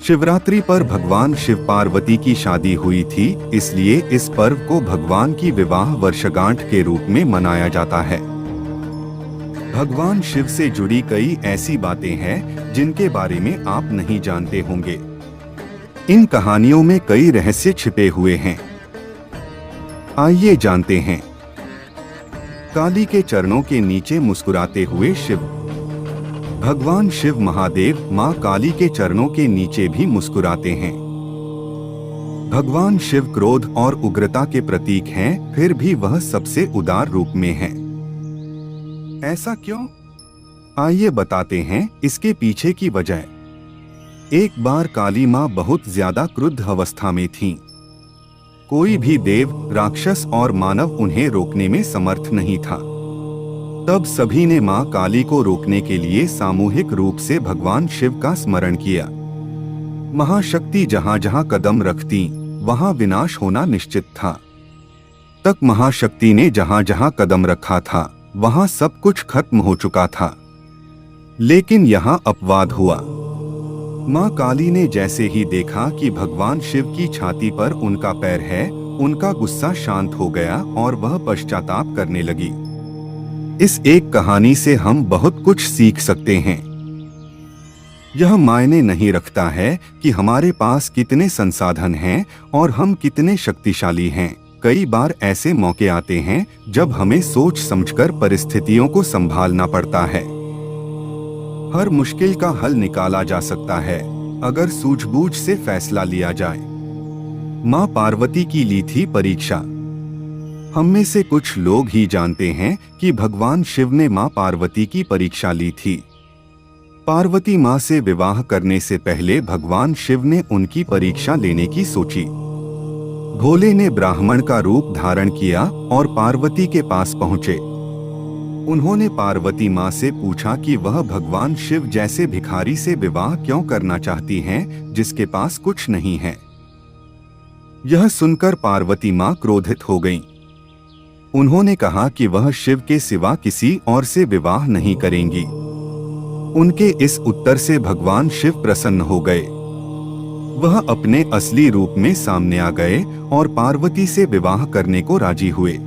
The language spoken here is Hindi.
शिवरात्रि पर भगवान शिव पार्वती की शादी हुई थी, इसलिए इस पर्व को भगवान की विवाह वर्षगांठ के रूप में मनाया जाता है। भगवान शिव से जुड़ी कई ऐसी बातें हैं जिनके बारे में आप नहीं जानते होंगे। इन कहानियों में कई रहस्य छिपे हुए हैं। आइए जानते हैं। काली के चरणों के नीचे मुस्कुराते हुए शिव। भगवान शिव महादेव मां काली के चरणों के नीचे भी मुस्कुराते हैं। भगवान शिव क्रोध और उग्रता के प्रतीक हैं, फिर भी वह सबसे उदार रूप में हैं। ऐसा क्यों? आइए बताते हैं इसके पीछे की वजह। एक बार काली मां बहुत ज्यादा क्रुद्ध अवस्था में थीं। कोई भी देव, राक्षस और मानव उन्हें रोकने में समर्थ नहीं था। तब सभी ने मां काली को रोकने के लिए सामूहिक रूप से भगवान शिव का स्मरण किया। महाशक्ति जहां जहां कदम रखती, वहां विनाश होना निश्चित था। तक महाशक्ति ने जहां जहां कदम रखा था, वहां सब कुछ खत्म हो चुका था। लेकिन यहां अपवाद हुआ। मां काली ने जैसे ही देखा कि भगवान शिव की छाती पर उनका पैर है, उनका गुस्सा शांत हो गया और वह पश्चाताप करने लगी। इस एक कहानी से हम बहुत कुछ सीख सकते हैं। यह मायने नहीं रखता है कि हमारे पास कितने संसाधन हैं और हम कितने शक्तिशाली हैं। कई बार ऐसे मौके आते हैं जब हमें सोच समझकर परिस्थितियों को संभालना पड़ता है। हर मुश्किल का हल निकाला जा सकता है अगर सूझबूझ से फैसला लिया जाए। मां पार्वती की ली थी परीक्षा। हम में से कुछ लोग ही जानते हैं कि भगवान शिव ने मां पार्वती की परीक्षा ली थी। पार्वती मां से विवाह करने से पहले भगवान शिव ने उनकी परीक्षा लेने की सोची। भोले ने ब्राह्मण का रूप धारण किया और पार्वती के पास पहुंचे। उन्होंने पार्वती मां से पूछा कि वह भगवान शिव जैसे भिखारी से विवाह क्यों करना चाहती हैं, जिसके पास कुछ नहीं है। यह सुनकर पार्वती मां क्रोधित हो गईं। उन्होंने कहा कि वह शिव के सिवा किसी और से विवाह नहीं करेंगी। उनके इस उत्तर से भगवान शिव प्रसन्न हो गए। वह अपने असली रूप में सामने आ गए और पार्वती से विवाह करने को राजी हुए।